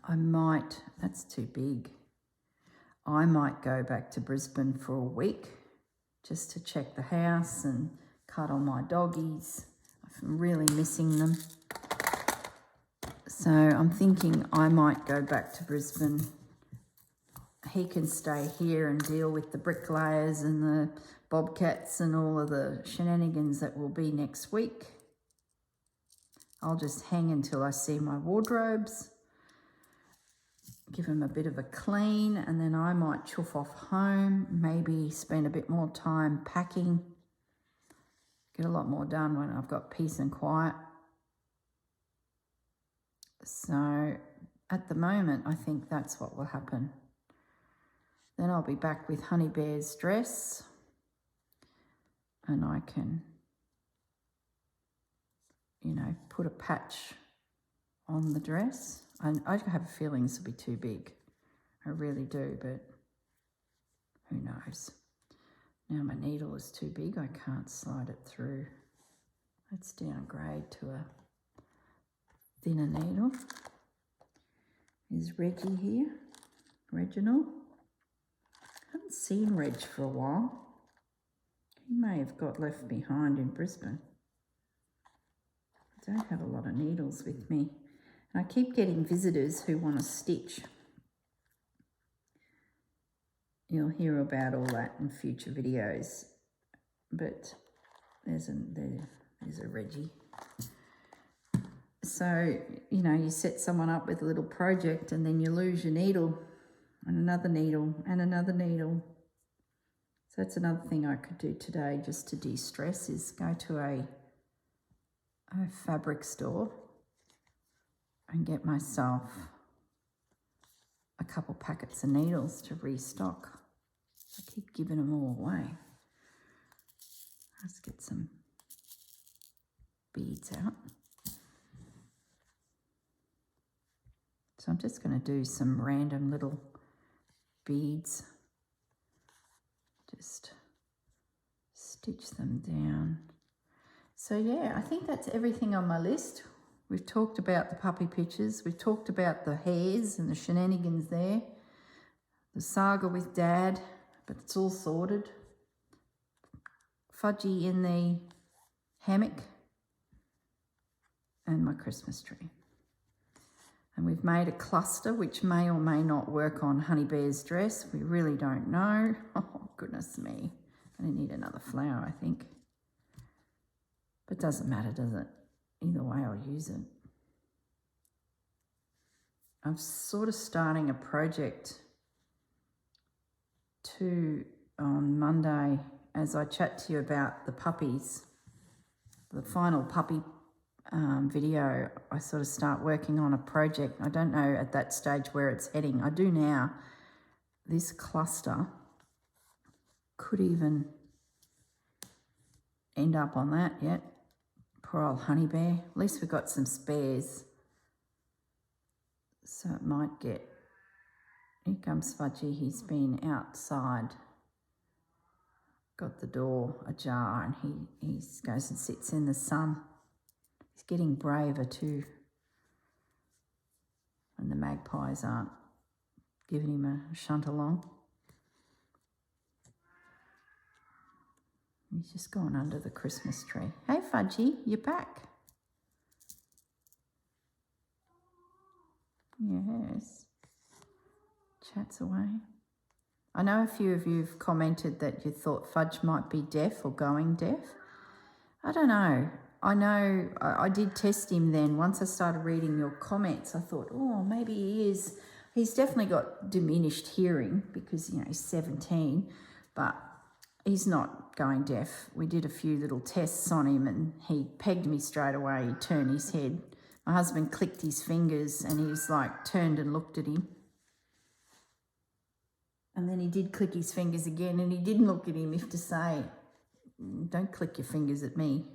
I might, that's too big. I might go back to Brisbane for a week just to check the house and cuddle my doggies. I'm really missing them. So I'm thinking I might go back to Brisbane. He can stay here and deal with the bricklayers and the bobcats and all of the shenanigans that will be next week. I'll just hang until I see my wardrobes, give them a bit of a clean, and then I might chuff off home, maybe spend a bit more time packing, get a lot more done when I've got peace and quiet. So at the moment, I think that's what will happen. Then I'll be back with Honey Bear's dress, and I can, put a patch on the dress. I have a feeling this will be too big. I really do, but who knows? Now my needle is too big. I can't slide it through. Let's downgrade to a thinner needle. Is Reggie here? Reginald? I haven't seen Reg for a while. He may have got left behind in Brisbane. I don't have a lot of needles with me. And I keep getting visitors who want to stitch. You'll hear about all that in future videos. But there's a Reggie. So, you set someone up with a little project and then you lose your needle and another needle and another needle. So that's another thing I could do today just to de-stress, is go to a fabric store and get myself a couple packets of needles to restock. I keep giving them all away. Let's get some beads out. So I'm just going to do some random little beads. Just stitch them down. So yeah, I think that's everything on my list. We've talked about the puppy pictures. We've talked about the hairs and the shenanigans there. The saga with Dad, but it's all sorted. Fudgy in the hammock. And my Christmas tree. And we've made a cluster which may or may not work on Honey Bear's dress. We really don't know. Oh, goodness me. I'm going to need another flower, I think. But it doesn't matter, does it? Either way, I'll use it. I'm sort of starting a project on Monday as I chat to you about the puppies. The final puppy video, I sort of start working on a project. I don't know at that stage where it's heading. I do now. This cluster could even end up on that yet. Poor old Honey Bear. At least we've got some spares. So it might get... Here comes Fudgy. He's been outside. Got the door ajar and he goes and sits in the sun. He's getting braver too. And the magpies aren't giving him a shunt along. He's just gone under the Christmas tree. Hey Fudgy, you're back. Yes. Chats away. I know a few of you have commented that you thought Fudge might be deaf or going deaf. I don't know. I know I did test him then. Once I started reading your comments, I thought, oh, maybe he is. He's definitely got diminished hearing because, you know, he's 17, but he's not going deaf. We did a few little tests on him and he pegged me straight away. He turned his head. My husband clicked his fingers and he was like turned and looked at him. And then he did click his fingers again and he didn't look at him as if to say, don't click your fingers at me.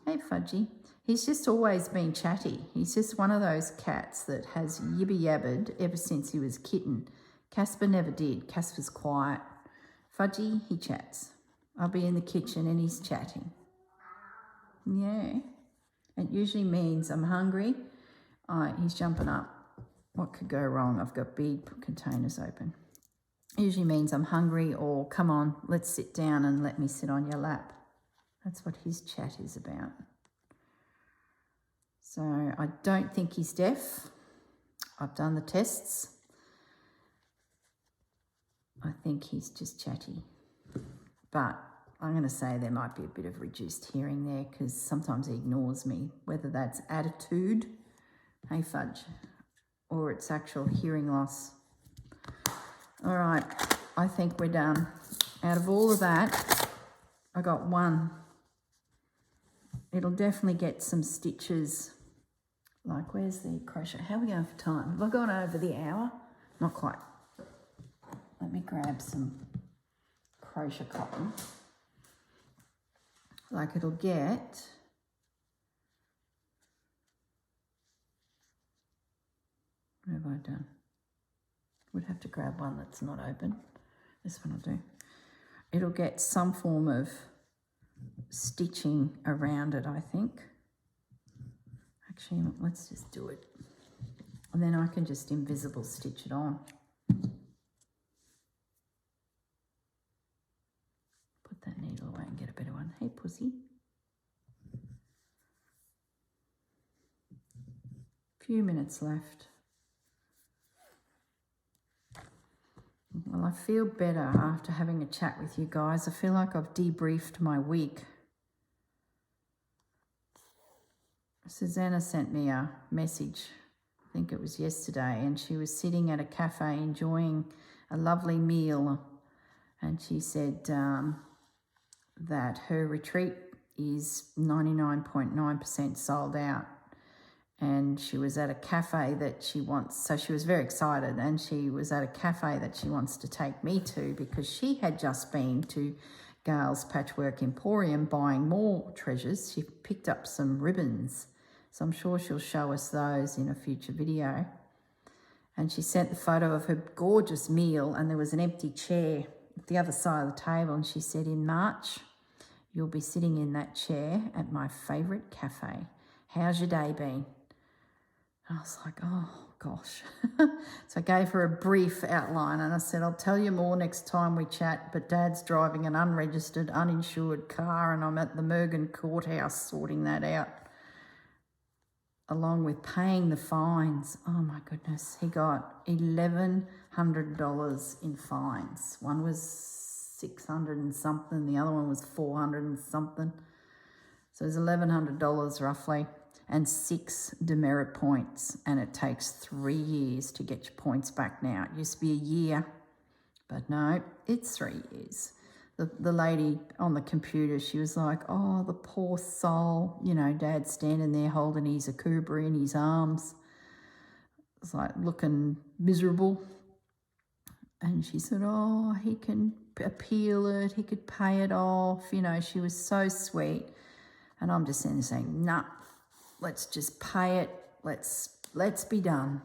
Hey Fudgy. He's just always been chatty. He's just one of those cats that has yibber-yabbered ever since he was a kitten. Casper never did. Casper's quiet. Fudgy, he chats. I'll be in the kitchen and he's chatting. Yeah. It usually means I'm hungry. He's jumping up. What could go wrong? I've got bead containers open. Usually means I'm hungry or come on, let's sit down and let me sit on your lap. That's what his chat is about. So I don't think he's deaf. I've done the tests. I think he's just chatty. But I'm going to say there might be a bit of reduced hearing there because sometimes he ignores me, whether that's attitude, hey Fudge, or it's actual hearing loss. All right, I think we're done. Out of all of that, I got one. It'll definitely get some stitches. Like, where's the crochet? How are we going for time? Have I gone over the hour? Not quite. Let me grab some crochet cotton. Like, it'll get... What have I done? Would have to grab one that's not open. This one will do. It'll get some form of stitching around it, I think. Actually, let's just do it. And then I can just invisible stitch it on. Put that needle away and get a better one. Hey, pussy. Few minutes left. Well, I feel better after having a chat with you guys. I feel like I've debriefed my week. Susanna sent me a message, I think it was yesterday, and she was sitting at a cafe enjoying a lovely meal And she said that her retreat is 99.9% sold out. And she was at a cafe that she wants, so she was very excited, and she was at a cafe that she wants to take me to because she had just been to Gail's Patchwork Emporium buying more treasures. She picked up some ribbons, so I'm sure she'll show us those in a future video. And she sent the photo of her gorgeous meal, and there was an empty chair at the other side of the table, and she said, in March, you'll be sitting in that chair at my favourite cafe. How's your day been? I was like, oh, gosh. So I gave her a brief outline and I said, I'll tell you more next time we chat, but Dad's driving an unregistered, uninsured car and I'm at the Mergen courthouse sorting that out, along with paying the fines. Oh, my goodness. He got $1,100 in fines. One was 600 and something. The other one was 400 and something. So it was $1,100 roughly. And 6 demerit points, and it takes 3 years to get your points back now. It used to be a year, but no, it's 3 years. The lady on the computer, she was like, oh, the poor soul. You know, Dad's standing there holding his akubra in his arms. It's like looking miserable. And she said, oh, he can appeal it, he could pay it off. You know, she was so sweet. And I'm just sitting there saying, nah. Let's just pay it. Let's be done.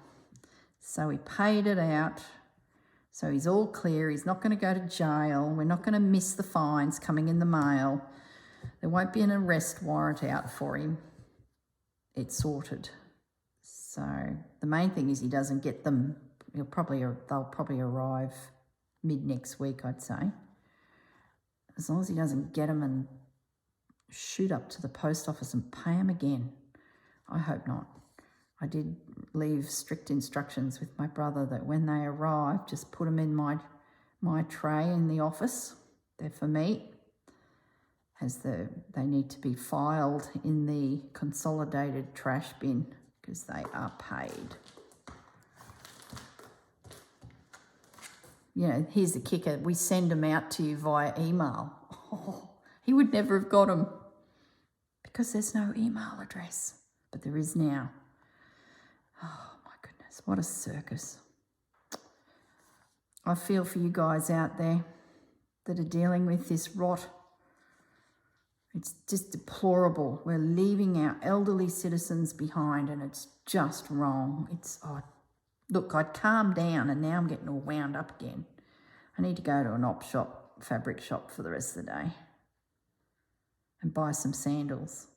So we paid it out. So he's all clear. He's not going to go to jail. We're not going to miss the fines coming in the mail. There won't be an arrest warrant out for him. It's sorted. So the main thing is he doesn't get them. They'll probably arrive mid next week, I'd say. As long as he doesn't get them and shoot up to the post office and pay them again. I hope not. I did leave strict instructions with my brother that when they arrive, just put them in my tray in the office. They're for me, as they need to be filed in the consolidated trash bin because they are paid. You know, here's the kicker. We send them out to you via email. Oh, he would never have got them because there's no email address. But there is now. Oh, my goodness, what a circus. I feel for you guys out there that are dealing with this rot. It's just deplorable. We're leaving our elderly citizens behind and it's just wrong. Look, I'd calmed down and now I'm getting all wound up again. I need to go to an fabric shop for the rest of the day and buy some sandals.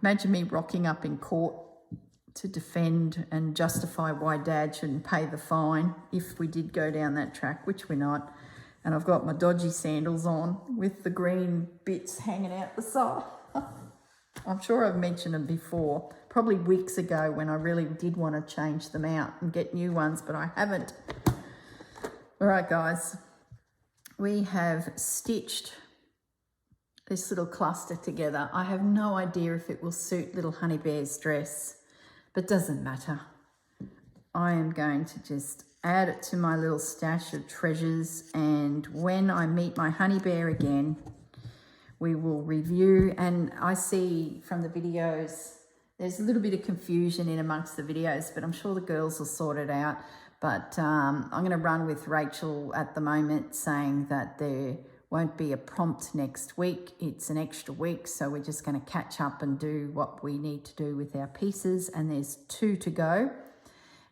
Imagine me rocking up in court to defend and justify why Dad shouldn't pay the fine if we did go down that track, which we're not. And I've got my dodgy sandals on with the green bits hanging out the side. I'm sure I've mentioned them before, probably weeks ago when I really did want to change them out and get new ones, but I haven't. All right, guys, we have stitched this little cluster together. I have no idea if it will suit little Honey Bear's dress, but doesn't matter. I am going to just add it to my little stash of treasures, and when I meet my Honey Bear again, we will review. And I see from the videos, there's a little bit of confusion in amongst the videos, but I'm sure the girls will sort it out. But I'm going to run with Rachel at the moment saying that there won't be a prompt next week. It's an extra week, so we're just going to catch up and do what we need to do with our pieces, and there's 2 to go.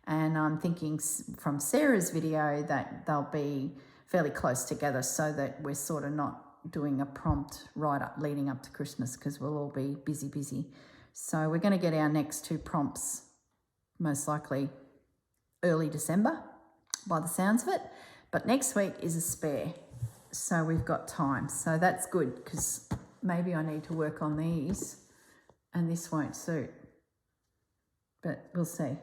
And I'm thinking from Sarah's video that they'll be fairly close together so that we're sort of not doing a prompt right up leading up to Christmas because we'll all be busy. So we're going to get our next 2 prompts most likely early December by the sounds of it. But next week is a spare. So we've got time. So that's good because maybe I need to work on these and this won't suit. But we'll see.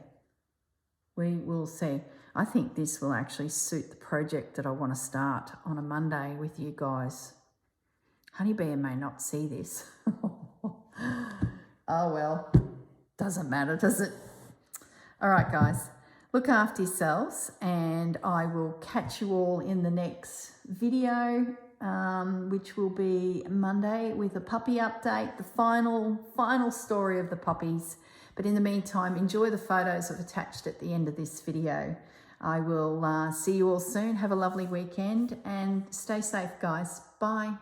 We will see. I think this will actually suit the project that I want to start on a Monday with you guys. Honey Bear may not see this. Oh, well, doesn't matter, does it? All right, guys. Look after yourselves, and I will catch you all in the next video, which will be Monday with a puppy update, the final story of the puppies. But in the meantime, enjoy the photos I've attached at the end of this video. I will see you all soon. Have a lovely weekend and stay safe, guys. Bye.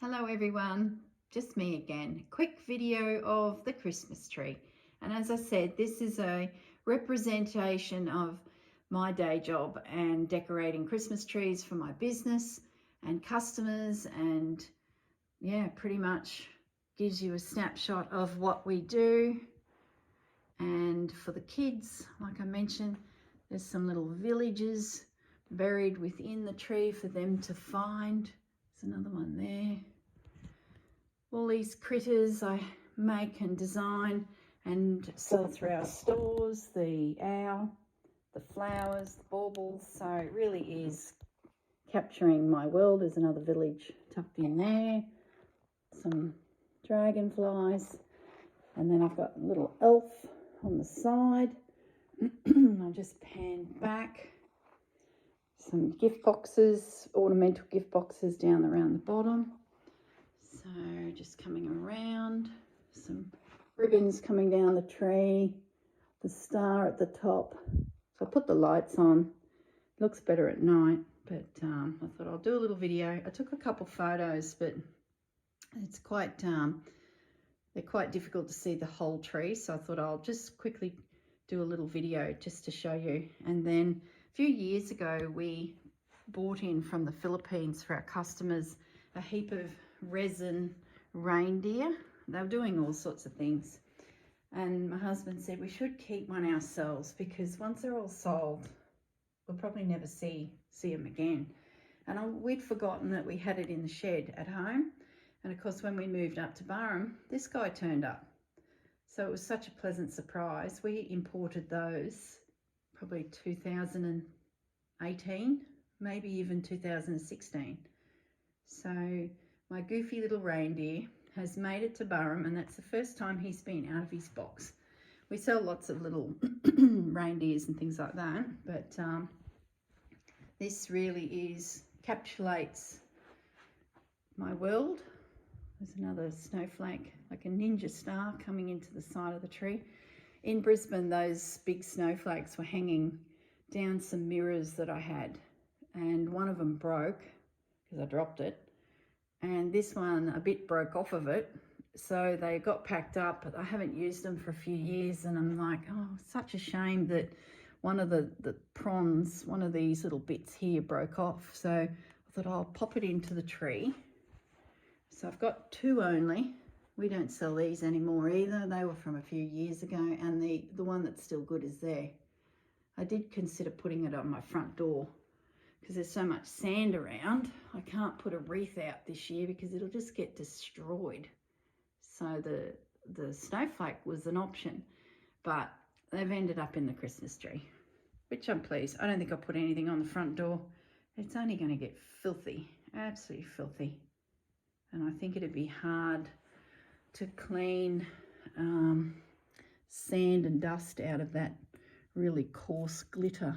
Hello everyone, just me again. Quick video of the Christmas tree. And as I said, this is a representation of my day job and decorating Christmas trees for my business and customers, and yeah, pretty much gives you a snapshot of what we do. And for the kids, like I mentioned, there's some little villages buried within the tree for them to find. There's another one there. All these critters I make and design and sell through our stores, the owl, the flowers, the baubles. So it really is capturing my world. There's another village tucked in there, some dragonflies, and then I've got a little elf on the side. I'll just pan back. Some gift boxes, ornamental gift boxes down around the bottom. So just coming around, some ribbons coming down the tree, the star at the top. So I put the lights on. It looks better at night, but I thought I'll do a little video. I took a couple photos, but it's quite they're quite difficult to see the whole tree, so I thought I'll just quickly do a little video just to show you. And then a few years ago we bought in from the Philippines for our customers a heap of resin reindeer. They were doing all sorts of things, and my husband said we should keep one ourselves because once they're all sold we'll probably never see them again. And we'd forgotten that we had it in the shed at home. And of course, when we moved up to Barham, this guy turned up. So it was such a pleasant surprise. We imported those probably 2018, maybe even 2016. So my goofy little reindeer has made it to Barham, and that's the first time he's been out of his box. We sell lots of little reindeers and things like that, but this really encapsulates my world. There's another snowflake, like a ninja star coming into the side of the tree. In Brisbane, those big snowflakes were hanging down some mirrors that I had, and one of them broke because I dropped it, and this one a bit broke off of it. So they got packed up, but I haven't used them for a few years, and I'm like, oh, such a shame that one of the prongs, one of these little bits here broke off. So I thought I'll pop it into the tree. So I've got two only. We don't sell these anymore either. They were from a few years ago, and the one that's still good is there. I did consider putting it on my front door because there's so much sand around. I can't put a wreath out this year because it'll just get destroyed. So the snowflake was an option, but they've ended up in the Christmas tree, which I'm pleased. I don't think I'll put anything on the front door. It's only going to get filthy, absolutely filthy. And I think it'd be hard to clean sand and dust out of that really coarse glitter.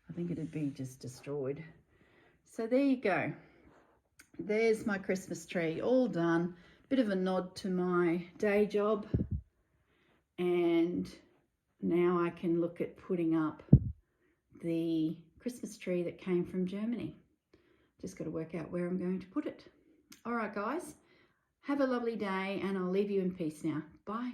I think it'd be just destroyed. So there you go. There's my Christmas tree all done. Bit of a nod to my day job. And now I can look at putting up the Christmas tree that came from Germany. Just got to work out where I'm going to put it. All right, guys, have a lovely day, and I'll leave you in peace now. Bye.